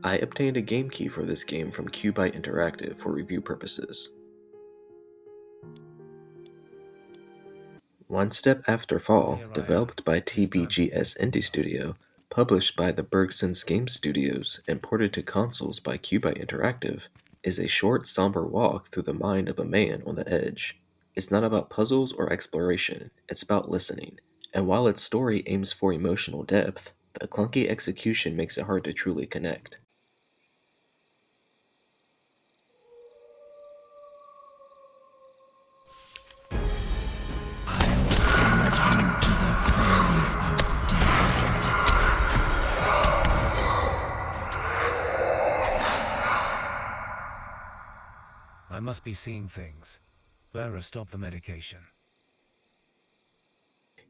I obtained a game key for this game from QUByte Interactive for review purposes. One Step After Fall, Here I am. developed by It's time to TBGS think Indie things up. Studio, published by the Bergsons Game Studios, and ported to consoles by QUByte Interactive, is a short, somber walk through the mind of a man on the edge. It's not about puzzles or exploration, it's about listening. And while its story aims for emotional depth, the clunky execution makes it hard to truly connect. I'll send you to the family of dead. I must be seeing things. Better stop the medication.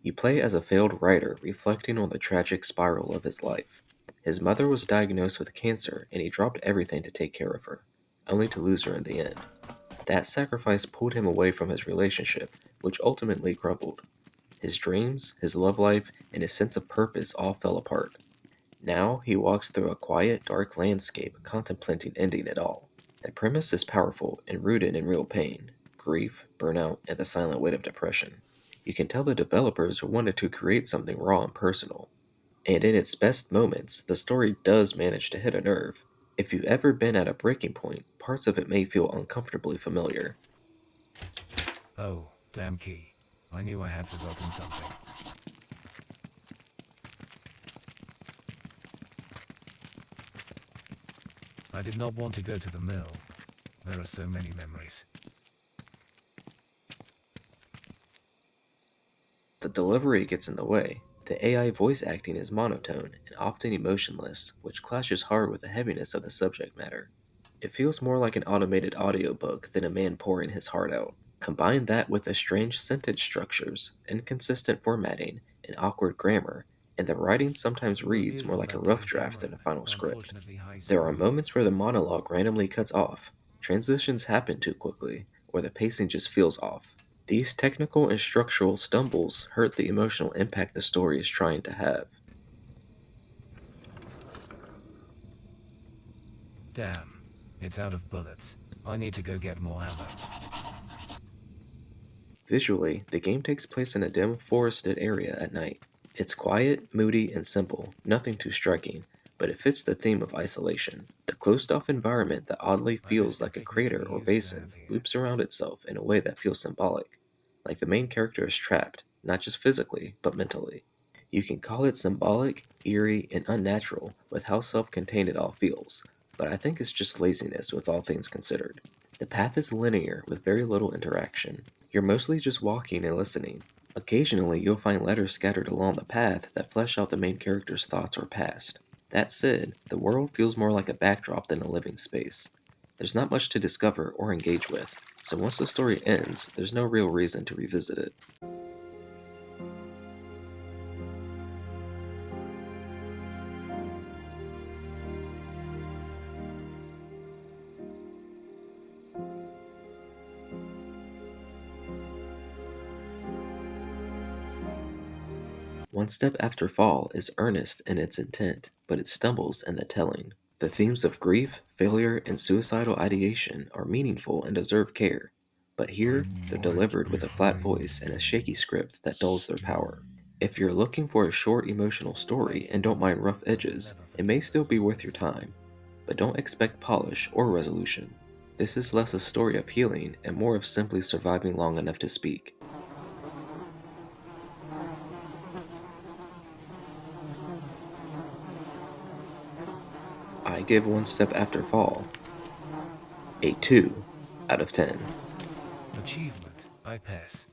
You play as a failed writer reflecting on the tragic spiral of his life. His mother was diagnosed with cancer and he dropped everything to take care of her, only to lose her in the end. That sacrifice pulled him away from his relationship, which ultimately crumbled. His dreams, his love life, and his sense of purpose all fell apart. Now he walks through a quiet, dark landscape contemplating ending it all. The premise is powerful and rooted in real pain, grief, burnout, and the silent weight of depression. You can tell the developers wanted to create something raw and personal. And in its best moments, the story does manage to hit a nerve. If you've ever been at a breaking point, parts of it may feel uncomfortably familiar. Oh, damn key. I knew I had forgotten something. I did not want to go to the mill. There are so many memories. The delivery gets in the way. The AI voice acting is monotone and often emotionless, which clashes hard with the heaviness of the subject matter. It feels more like an automated audiobook than a man pouring his heart out. Combine that with the strange sentence structures, inconsistent formatting, and awkward grammar, and the writing sometimes You were reads more beautiful like a that rough day, draft than a Cameron, final but script. unfortunately high There are school. moments where the monologue randomly cuts off, transitions happen too quickly, or the pacing just feels off. These technical and structural stumbles hurt the emotional impact the story is trying to have. Damn. It's out of bullets. I need to go get more ammo. Visually, the game takes place in a dim, forested area at night. It's quiet, moody, and simple, nothing too striking, but it fits the theme of isolation. The closed off environment that oddly I feels missed the like a picnic crater we or used to basin have here. loops around itself in a way that feels symbolic, like the main character is trapped, not just physically, but mentally. You can call it symbolic, eerie, and unnatural with how self contained it all feels, but I think it's just laziness with all things considered. The path is linear with very little interaction. You're mostly just walking and listening. Occasionally, you'll find letters scattered along the path that flesh out the main character's thoughts or past. That said, the world feels more like a backdrop than a living space. There's not much to discover or engage with, so once the story ends, there's no real reason to revisit it. One Step After Fall is earnest in its intent, but it stumbles in the telling. The themes of grief, failure, and suicidal ideation are meaningful and deserve care, but here I'm they're right delivered with a flat behind voice and a you. shaky script that dulls their Still. power. If you're looking for a short emotional story Thank you, and don't mind God. rough I'll edges, never it may forget still those be worth your lines. time. But don't expect polish or resolution. This is less a story of healing and more of simply surviving long enough to speak. I give One Step After Fall a 2 out of 10. Achievement. I pass.